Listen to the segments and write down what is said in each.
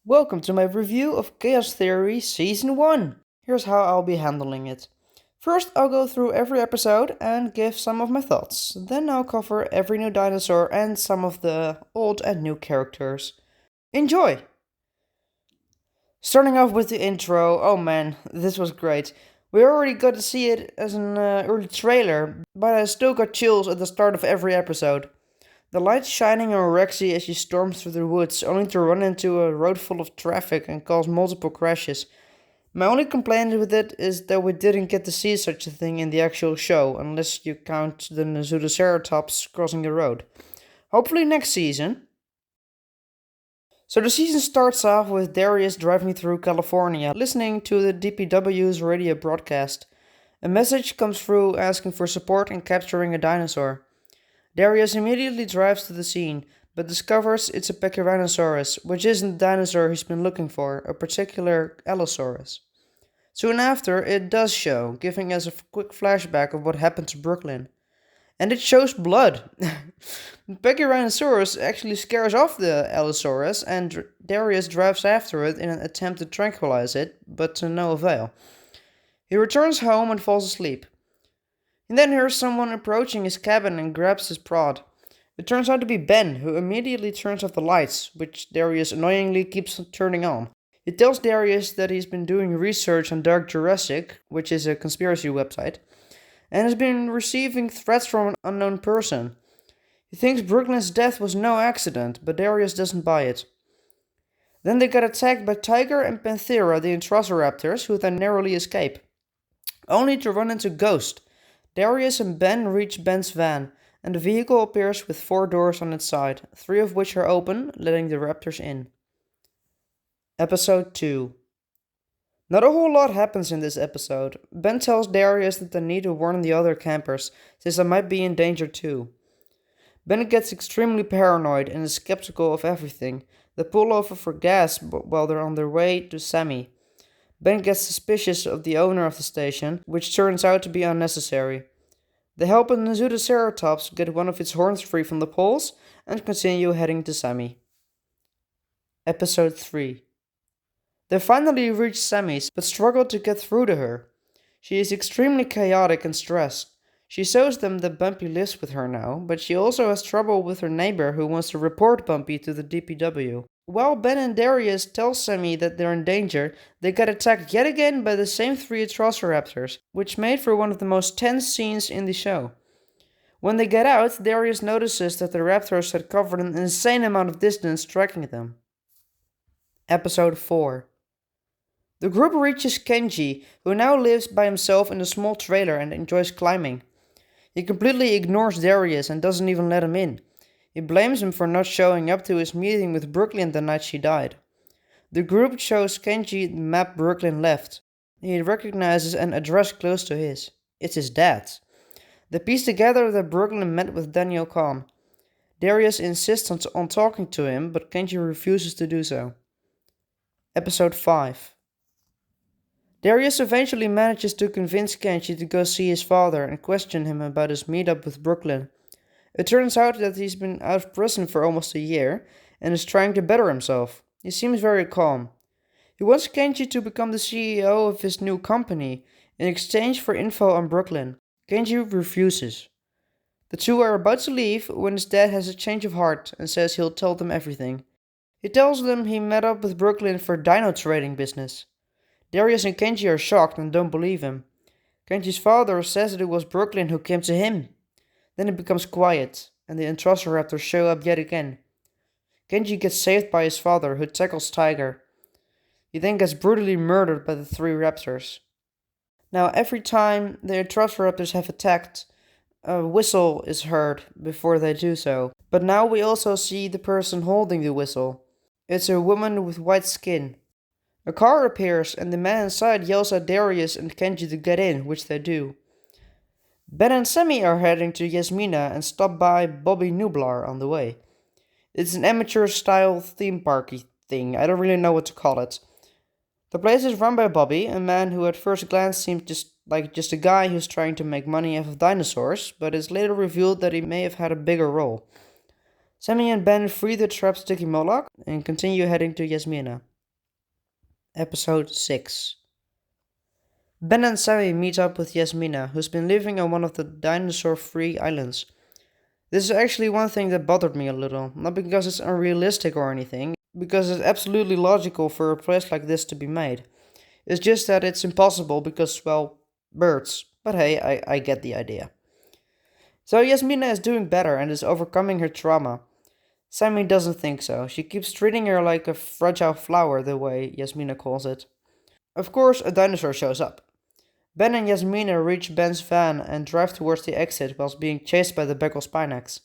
Welcome to my review of Chaos Theory Season 1. Here's how I'll be handling it. First, I'll go through every episode and give some of my thoughts. Then I'll cover every new dinosaur and some of the old and new characters. Enjoy! Starting off with the intro, oh man, this was great. We already got to see it as an early trailer, but I still got chills at the start of every episode. The lights shining on Rexy as she storms through the woods, only to run into a road full of traffic and cause multiple crashes. My only complaint with it is that we didn't get to see such a thing in the actual show, unless you count the Suchomimus crossing the road. Hopefully next season. So the season starts off with Darius driving through California, listening to the DPW's radio broadcast. A message comes through asking for support in capturing a dinosaur. Darius immediately drives to the scene, but discovers it's a Pachyrhinosaurus, which isn't the dinosaur he's been looking for, a particular Allosaurus. Soon after, it does show, giving us a quick flashback of what happened to Brooklynn. And it shows blood. Pachyrhinosaurus actually scares off the Allosaurus, and Darius drives after it in an attempt to tranquilize it, but to no avail. He returns home and falls asleep. He then hears someone approaching his cabin and grabs his prod. It turns out to be Ben, who immediately turns off the lights, which Darius annoyingly keeps turning on. He tells Darius that he's been doing research on Dark Jurassic, which is a conspiracy website, and has been receiving threats from an unknown person. He thinks Brooklynn's death was no accident, but Darius doesn't buy it. Then they get attacked by Tiger and Panthera, the Atrociraptors, who then narrowly escape, only to run into Ghost. Darius and Ben reach Ben's van, and the vehicle appears with 4 doors on its side, 3 of which are open, letting the raptors in. Episode 2. Not a whole lot happens in this episode. Ben tells Darius that they need to warn the other campers, since they might be in danger too. Ben gets extremely paranoid and is skeptical of everything. They pull over for gas while they're on their way to Sammy. Ben gets suspicious of the owner of the station, which turns out to be unnecessary. They help a Suchomimus get one of its horns free from the poles and continue heading to Sammy. Episode 3. They finally reach Sammy's, but struggle to get through to her. She is extremely chaotic and stressed. She shows them that Bumpy lives with her now, but she also has trouble with her neighbor who wants to report Bumpy to the DPW. While Ben and Darius tell Sammy that they're in danger, they get attacked yet again by the same 3 Atrociraptors, which made for one of the most tense scenes in the show. When they get out, Darius notices that the raptors had covered an insane amount of distance tracking them. Episode 4. The group reaches Kenji, who now lives by himself in a small trailer and enjoys climbing. He completely ignores Darius and doesn't even let him in. He blames him for not showing up to his meeting with Brooklynn the night she died. The group shows Kenji the map Brooklynn left. He recognizes an address close to his. It's his dad's. They piece together that Brooklynn met with Daniel Khan. Darius insists on talking to him, but Kenji refuses to do so. Episode 5. Darius eventually manages to convince Kenji to go see his father and question him about his meetup with Brooklynn. It turns out that he's been out of prison for almost a year and is trying to better himself. He seems very calm. He wants Kenji to become the CEO of his new company in exchange for info on Brooklynn. Kenji refuses. The two are about to leave when his dad has a change of heart and says he'll tell them everything. He tells them he met up with Brooklynn for dino trading business. Darius and Kenji are shocked and don't believe him. Kenji's father says that it was Brooklynn who came to him. Then it becomes quiet, and the Atrociraptors show up yet again. Kenji gets saved by his father, who tackles Tiger. He then gets brutally murdered by the 3 raptors. Now, every time the Atrociraptors have attacked, a whistle is heard before they do so. But now we also see the person holding the whistle. It's a woman with white skin. A car appears and the man inside yells at Darius and Kenji to get in, which they do. Ben and Sammy are heading to Yasmina and stop by Bobby Nublar on the way. It's an amateur-style theme parky thing, I don't really know what to call it. The place is run by Bobby, a man who at first glance seems just a guy who's trying to make money off of dinosaurs, but it's later revealed that he may have had a bigger role. Sammy and Ben free the trapped Stygimoloch and continue heading to Yasmina. Episode 6. Ben and Sammy meet up with Yasmina, who's been living on one of the dinosaur-free islands. This is actually one thing that bothered me a little, not because it's unrealistic or anything, because it's absolutely logical for a place like this to be made. It's just that it's impossible because, well, birds. But hey, I get the idea. So Yasmina is doing better and is overcoming her trauma. Sammy doesn't think so. She keeps treating her like a fragile flower, the way Yasmina calls it. Of course, a dinosaur shows up. Ben and Yasmina reach Ben's van and drive towards the exit whilst being chased by the Becklespinax.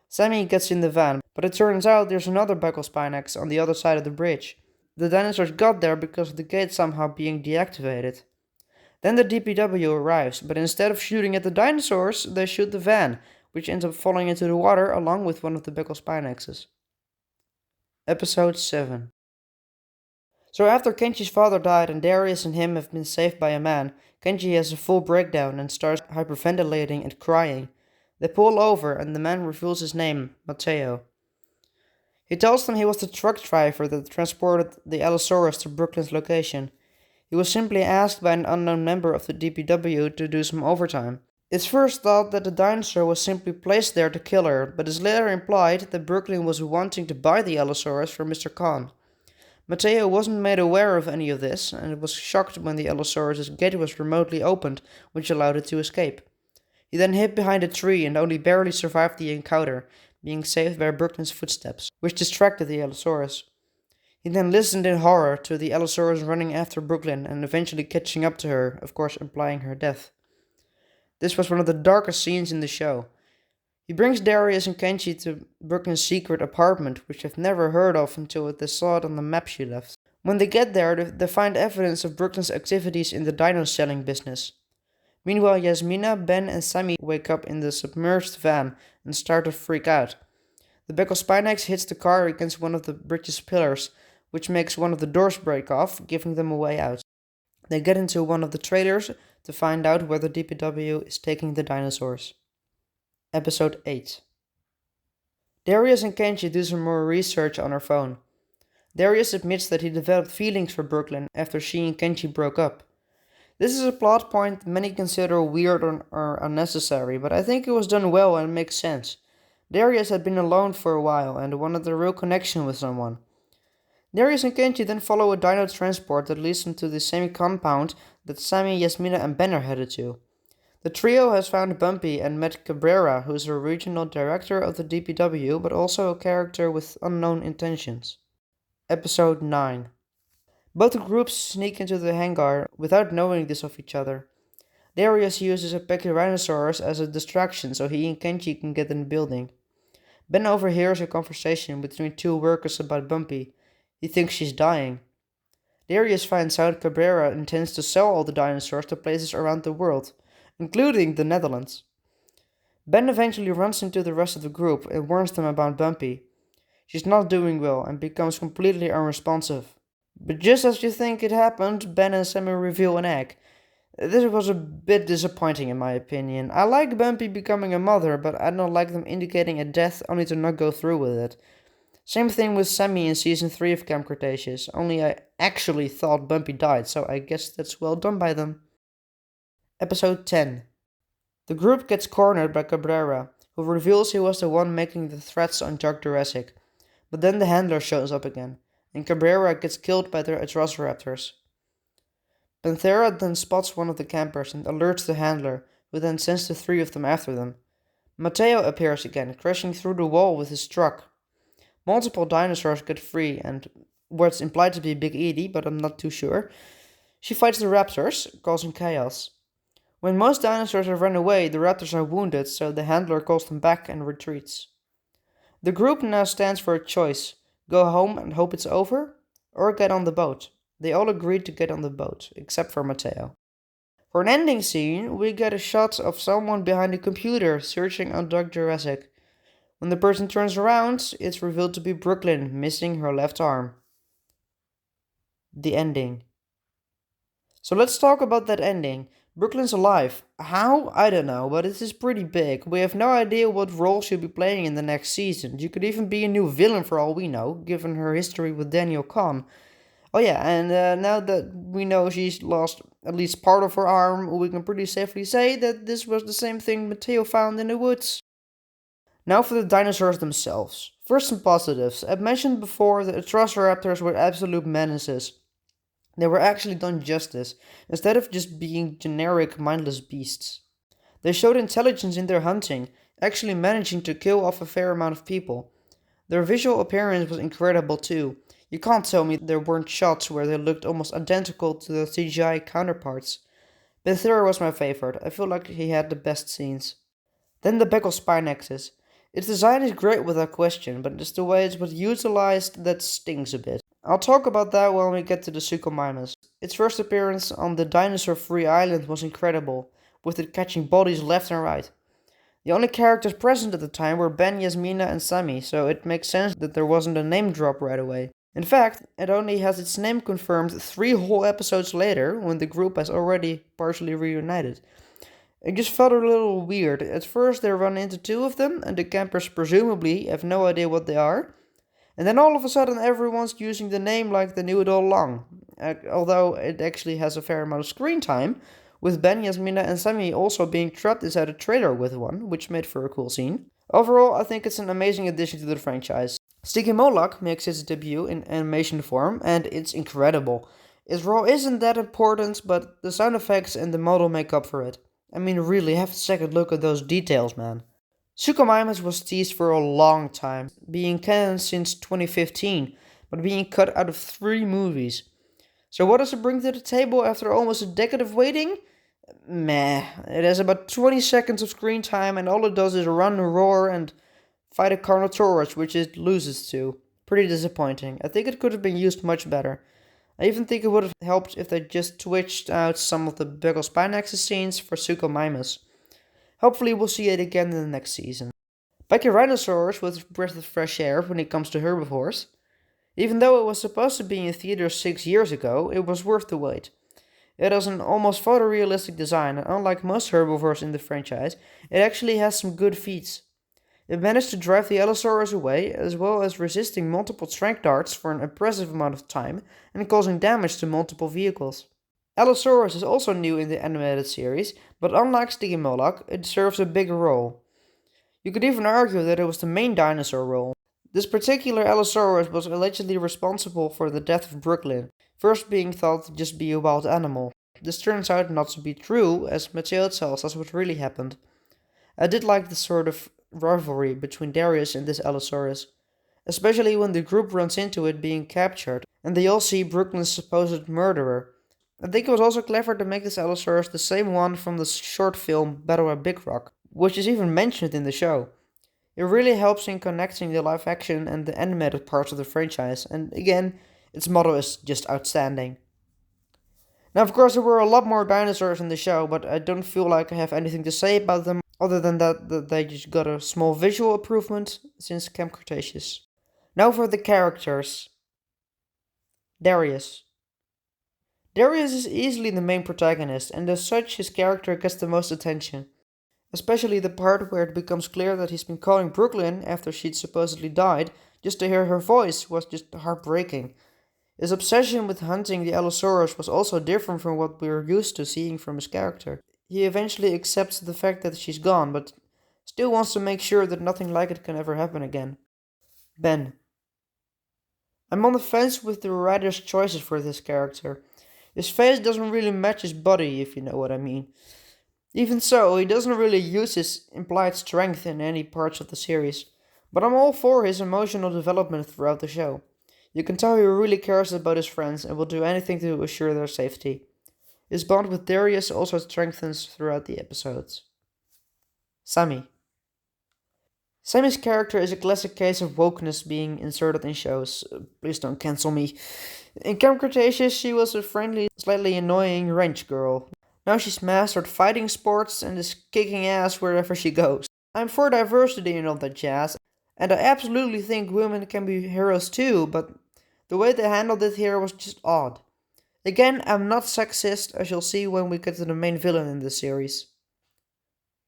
Sammy gets in the van, but it turns out there's another Becklespinax on the other side of the bridge. The dinosaurs got there because of the gate somehow being deactivated. Then the DPW arrives, but instead of shooting at the dinosaurs, they shoot the van, which ends up falling into the water along with one of the Becklespinaxes. Episode 7. So after Kenji's father died and Darius and him have been saved by a man, Kenji has a full breakdown and starts hyperventilating and crying. They pull over and the man reveals his name, Mateo. He tells them he was the truck driver that transported the Allosaurus to Brooklyn's location. He was simply asked by an unknown member of the DPW to do some overtime. It's first thought that the dinosaur was simply placed there to kill her, but it's later implied that Brooklynn was wanting to buy the Allosaurus from Mr. Khan. Mateo wasn't made aware of any of this, and was shocked when the Allosaurus' gate was remotely opened, which allowed it to escape. He then hid behind a tree and only barely survived the encounter, being saved by Brooklynn's footsteps, which distracted the Allosaurus. He then listened in horror to the Allosaurus running after Brooklynn and eventually catching up to her, of course implying her death. This was one of the darkest scenes in the show. He brings Darius and Kenji to Brooklynn's secret apartment, which they've never heard of until they saw it on the map she left. When they get there, they find evidence of Brooklynn's activities in the dino selling business. Meanwhile, Yasmina, Ben, and Sammy wake up in the submerged van and start to freak out. The Becklespinax hits the car against one of the bridge's pillars, which makes one of the doors break off, giving them a way out. They get into one of the trailers to find out where the DPW is taking the dinosaurs. Episode 8. Darius and Kenji do some more research on her phone. Darius admits that he developed feelings for Brooklynn after she and Kenji broke up. This is a plot point many consider weird or unnecessary, but I think it was done well and makes sense. Darius had been alone for a while and wanted a real connection with someone. Darius and Kenji then follow a dino transport that leads them to the same compound that Sammy, Yasmina, and Ben are headed to. The trio has found Bumpy and met Cabrera, who is a regional director of the DPW, but also a character with unknown intentions. Episode 9. Both groups sneak into the hangar without knowing this of each other. Darius uses a Pachyrhinosaurus as a distraction so he and Kenji can get in the building. Ben overhears a conversation between two workers about Bumpy. He thinks she's dying. Darius finds out Cabrera intends to sell all the dinosaurs to places around the world, including the Netherlands. Ben eventually runs into the rest of the group and warns them about Bumpy. She's not doing well and becomes completely unresponsive. But just as you think it happened, Ben and Sammy reveal an egg. This was a bit disappointing in my opinion. I like Bumpy becoming a mother, but I don't like them indicating a death only to not go through with it. Same thing with Sammy in Season 3 of Camp Cretaceous, only I actually thought Bumpy died, so I guess that's well done by them. Episode 10. The group gets cornered by Cabrera, who reveals he was the one making the threats on Jurassic. But then the handler shows up again, and Cabrera gets killed by their Atrociraptors. Panthera then spots one of the campers and alerts the handler, who then sends the three of them after them. Mateo appears again, crashing through the wall with his truck. Multiple dinosaurs get free, and what's implied to be Big Edie, but I'm not too sure. She fights the raptors, causing chaos. When most dinosaurs have run away, the raptors are wounded, so the handler calls them back and retreats. The group now stands for a choice: go home and hope it's over, or get on the boat. They all agreed to get on the boat, except for Mateo. For an ending scene, we get a shot of someone behind a computer searching on Dog Jurassic. When the person turns around, it's revealed to be Brooklynn, missing her left arm. The ending. So let's talk about that ending. Brooklynn's alive. How? I don't know, but it is pretty big. We have no idea what role she'll be playing in the next season. She could even be a new villain for all we know, given her history with Daniel Kahn. Oh yeah, and now that we know she's lost at least part of her arm, we can pretty safely say that this was the same thing Mateo found in the woods. Now for the dinosaurs themselves. First some positives. I've mentioned before that Atrociraptors were absolute menaces. They were actually done justice, instead of just being generic mindless beasts. They showed intelligence in their hunting, actually managing to kill off a fair amount of people. Their visual appearance was incredible too. You can't tell me there weren't shots where they looked almost identical to their CGI counterparts. Bethera was my favorite. I feel like he had the best scenes. Then the Becklespinaxes. Its design is great without question, but it's the way it was utilized that stings a bit. I'll talk about that when we get to the Suchomimus. Its first appearance on the dinosaur-free island was incredible, with it catching bodies left and right. The only characters present at the time were Ben, Yasmina, and Sammy, so it makes sense that there wasn't a name drop right away. In fact, it only has its name confirmed 3 whole episodes later, when the group has already partially reunited. It just felt a little weird. At first, they run into 2 of them, and the campers presumably have no idea what they are. And then all of a sudden, everyone's using the name like they knew it all along. Although it actually has a fair amount of screen time, with Ben, Yasmina, and Sammy also being trapped inside a trailer with one, which made for a cool scene. Overall, I think it's an amazing addition to the franchise. Stygimoloch makes its debut in animation form, and it's incredible. Its role isn't that important, but the sound effects and the model make up for it. I mean, really, have a second look at those details, man. Suchomimus was teased for a long time, being canon since 2015, but being cut out of 3 movies. So what does it bring to the table after almost a decade of waiting? Meh. It has about 20 seconds of screen time, and all it does is run, roar, and fight a Carnotaurus, which it loses to. Pretty disappointing. I think it could have been used much better. I even think it would have helped if they just switched out some of the Becklespinax scenes for Suchomimus. Hopefully we'll see it again in the next season. Pachyrhinosaurus was a breath of fresh air when it comes to herbivores. Even though it was supposed to be in theaters 6 years ago, it was worth the wait. It has an almost photorealistic design, and unlike most herbivores in the franchise, it actually has some good feats. It managed to drive the Allosaurus away, as well as resisting multiple strength darts for an impressive amount of time and causing damage to multiple vehicles. Allosaurus is also new in the animated series, but unlike Stygimoloch, it serves a bigger role. You could even argue that it was the main dinosaur role. This particular Allosaurus was allegedly responsible for the death of Brooklynn, first being thought to just be a wild animal. This turns out not to be true, as Mateo tells us what really happened. I did like the sort of rivalry between Darius and this Allosaurus, especially when the group runs into it being captured, and they all see Brooklynn's supposed murderer. I think it was also clever to make this Allosaurus the same one from the short film Battle at Big Rock, which is even mentioned in the show. It really helps in connecting the live action and the animated parts of the franchise, and again, its model is just outstanding. Now, of course, there were a lot more dinosaurs in the show, but I don't feel like I have anything to say about them other than that they just got a small visual improvement since Camp Cretaceous. Now for the characters. Darius. Darius is easily the main protagonist, and as such, his character gets the most attention. Especially the part where it becomes clear that he's been calling Brooklynn after she'd supposedly died, just to hear her voice was just heartbreaking. His obsession with hunting the Allosaurus was also different from what we were used to seeing from his character. He eventually accepts the fact that she's gone, but still wants to make sure that nothing like it can ever happen again. Ben. I'm on the fence with the writer's choices for this character. His face doesn't really match his body, if you know what I mean. Even so, he doesn't really use his implied strength in any parts of the series, but I'm all for his emotional development throughout the show. You can tell he really cares about his friends and will do anything to assure their safety. His bond with Darius also strengthens throughout the episodes. Sammy. Sammy's character is a classic case of wokeness being inserted in shows. Please don't cancel me. In Camp Cretaceous, she was a friendly, slightly annoying ranch girl. Now she's mastered fighting sports and is kicking ass wherever she goes. I'm for diversity and all that jazz, and I absolutely think women can be heroes too, but the way they handled it here was just odd. Again, I'm not sexist, as you'll see when we get to the main villain in this series.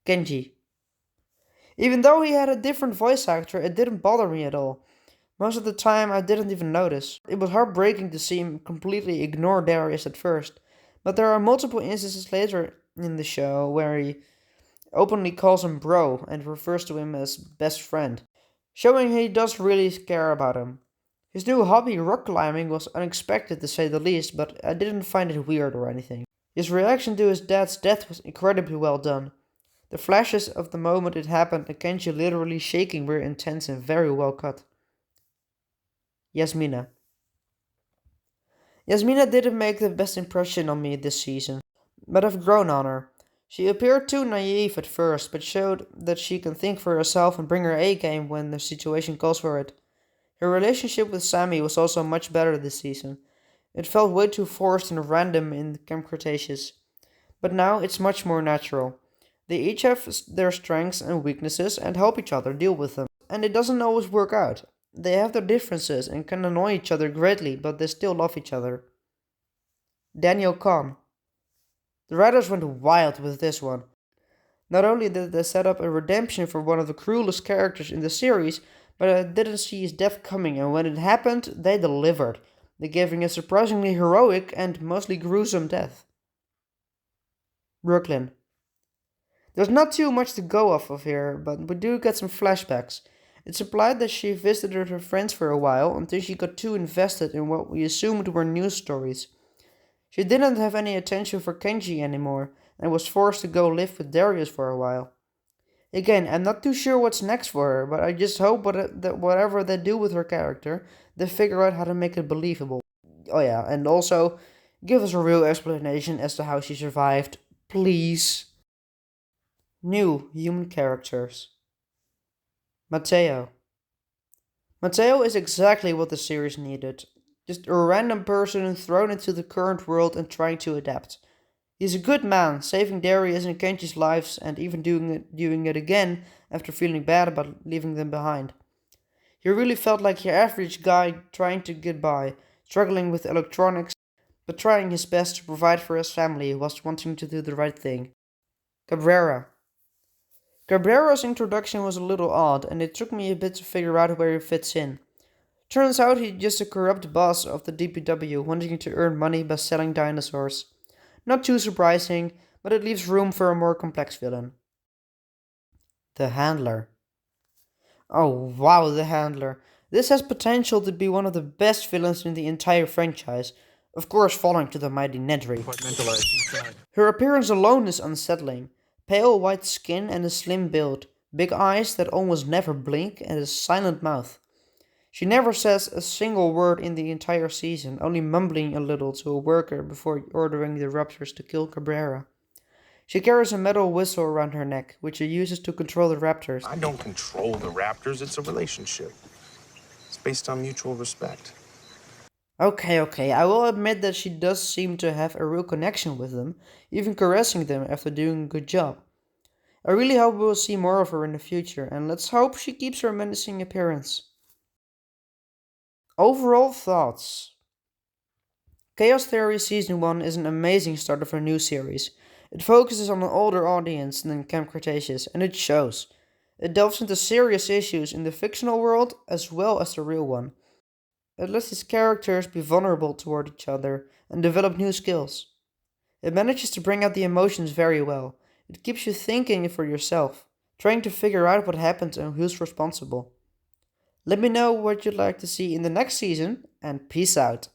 Kenji. Even though he had a different voice actor, it didn't bother me at all. Most of the time I didn't even notice. It was heartbreaking to see him completely ignore Darius at first, but there are multiple instances later in the show where he openly calls him bro and refers to him as best friend, showing he does really care about him. His new hobby, rock climbing, was unexpected to say the least, but I didn't find it weird or anything. His reaction to his dad's death was incredibly well done. The flashes of the moment it happened and Kenji literally shaking were intense and very well cut. Yasmina. Yasmina didn't make the best impression on me this season, but I've grown on her. She appeared too naive at first, but showed that she can think for herself and bring her A game when the situation calls for it. Her relationship with Sammy was also much better this season. It felt way too forced and random in Camp Cretaceous, but now it's much more natural. They each have their strengths and weaknesses and help each other deal with them, and it doesn't always work out. They have their differences and can annoy each other greatly, but they still love each other. Daniel Kahn. The writers went wild with this one. Not only did they set up a redemption for one of the cruelest characters in the series, but I didn't see his death coming, and when it happened, they delivered. They gave him a surprisingly heroic and mostly gruesome death. Brooklynn. There's not too much to go off of here, but we do get some flashbacks. It's implied that she visited her friends for a while until she got too invested in what we assumed were news stories. She didn't have any attention for Kenji anymore and was forced to go live with Darius for a while. Again, I'm not too sure what's next for her, but I just hope that whatever they do with her character, they figure out how to make it believable. Oh yeah, and also, give us a real explanation as to how she survived, please. New human characters. Mateo. Mateo is exactly what the series needed. Just a random person thrown into the current world and trying to adapt. He's a good man, saving Darius and Kenji's lives and even doing it again after feeling bad about leaving them behind. He really felt like your average guy trying to get by, struggling with electronics, but trying his best to provide for his family whilst wanting to do the right thing. Cabrera. Cabrera's introduction was a little odd, and it took me a bit to figure out where he fits in. Turns out he's just a corrupt boss of the DPW wanting to earn money by selling dinosaurs. Not too surprising, but it leaves room for a more complex villain. The Handler. Oh wow, the Handler. This has potential to be one of the best villains in the entire franchise, of course falling to the mighty Nedry. Her appearance alone is unsettling. Pale white skin and a slim build, big eyes that almost never blink, and a silent mouth. She never says a single word in the entire season, only mumbling a little to a worker before ordering the raptors to kill Cabrera. She carries a metal whistle around her neck, which she uses to control the raptors. I don't control the raptors, it's a relationship. It's based on mutual respect. Okay, I will admit that she does seem to have a real connection with them, even caressing them after doing a good job. I really hope we will see more of her in the future, and let's hope she keeps her menacing appearance. Overall thoughts. Chaos Theory Season 1 is an amazing start of a new series. It focuses on an older audience than Camp Cretaceous, and it shows. It delves into serious issues in the fictional world as well as the real one. It lets its characters be vulnerable toward each other and develop new skills. It manages to bring out the emotions very well. It keeps you thinking for yourself, trying to figure out what happened and who's responsible. Let me know what you'd like to see in the next season, and peace out.